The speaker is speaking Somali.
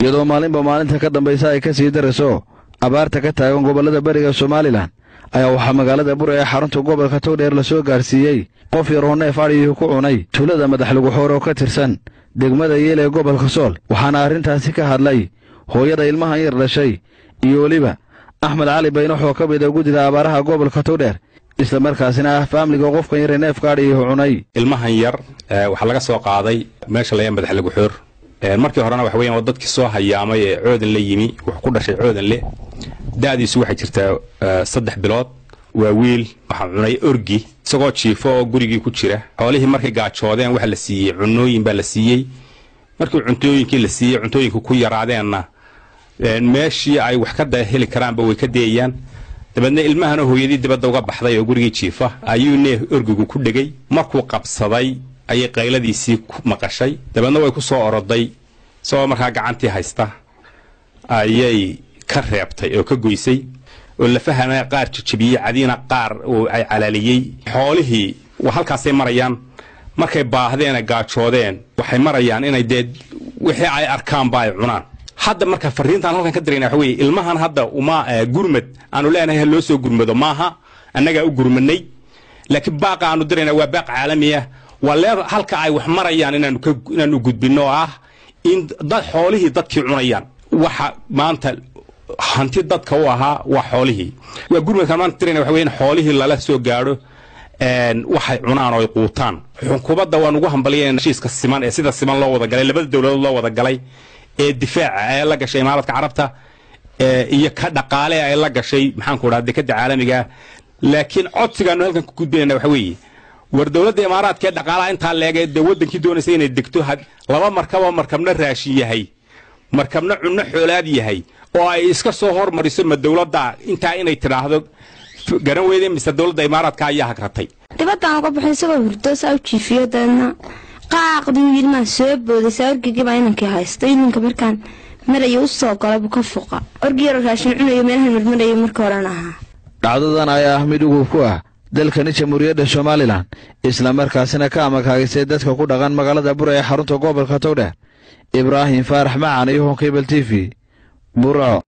iyadoo maalinba maalinta ka dambaysa ay ka sii darayso abaarta ka taagan gobolada bariga Soomaaliland ayaa waxa magaalada Bur ee xarunta gobolka Togdheer la soo gaarsiiyay qof yar oo neef ari ku cunay tuulada madax lagu xooro ka tirsan degmada Yeel ee gobolka Sool waxaana arintaasi ka hadlay hooyada ilmaha yar dhashay iyo waliba Axmed Cali Bayno oo ka mid ah gudida abaaraha gobolka Togdheer isla markaasina family qofka yar neef ari cunay ilmahan yar waxa laga soo qaaday meesha la madax lagu xoor markii horena wax weeyaan dadkii soo hayaamay ee coodan la yimi wax ku dhashay coodan le daadiisu waxa jirtaa 3 bilood waa wiil waxa cunay orgi isagoo jiifo oo gurigii ku jira xoolihii markay gaajoodeen waxa la siiyay cunooyin baa la siiyay markii cuntooyinkii la siiyay cuntooyinku ku yaraadeenna meeshii ay wax ka heli karaanba way ka deeyaan dabadna ilmahan hooyadii dibadda uga baxday oo gurigii jiifa ayuu orgigu ku dhigay markuu qabsaday ayay qayladiisii maqashay dabadna way ku soo oroday soo markaa gacantii haysta ayay ka reebtay oo ka goysay oo la fahamay qaar jijibiyay cadiina qaar oo ay calaaliyay xoolihii halkaasay marayaan markay baahdeen gaajoodeen waxay marayaan inay wixii ay arkaan baa ay cunaan hadda marka fariintan halkan ka direynaa waxa weeye ilmahan hadda uma gurmad aanu leenahay loo soo gurmado maaha annaga u gurmanay laakiin baaqa aanu direynaa waa baaq caalami ah wala halka ay wax marayaan inaanu gudbino in dad xoolihii dadkii cunayaan waxa maanta hanti dadka u ahaa waa xoolihii waa gurmadka maanta tirina waxa weeyaan xoolihii lala soo gaaro waxay cunaan oo ay quutaan xukuumadda waan ugu hambaliyeen heshiiska siman ee sida siman loo wada galay labada dawladood loo wada galay ee difaaca ay la gashay Imaaraadka Carabta iyo ka dhaqaale ay la gashay maxaan ku raadday ka caalamiga laakiin codsigaanu halkan ku gudbinayna waxa weeye war dawladda Imaaraadka dhaqaalaha inta leegay wadankii doonayay inay degto laba markabna raashin yahay markabna cunno xoolaad yahay oo ay iska soo hormariso ma dawladda inta inay tiraahdo garan weeyeen mise dawladda Imaaraadka ayaa hakratay dibadda uga baxay isagoo hurdo soo jiifiyadana qaaqdu ilma soo booday saarkiga baa inankii haystay ninka markaan marayo soo galay ka fuqa orgiyo raashin cunayo meelaha marmarayo marka horena dhacdadan ayaa mid ugu ku ah dalkani Jamhuuriyadda Soomaaliland isla markaasina ka amakaagay dadka ku dhaqan magaalada Bur ee xarunta gobolka Togdheer Ibrahim Faarax Macaan iyo Cable TV Bur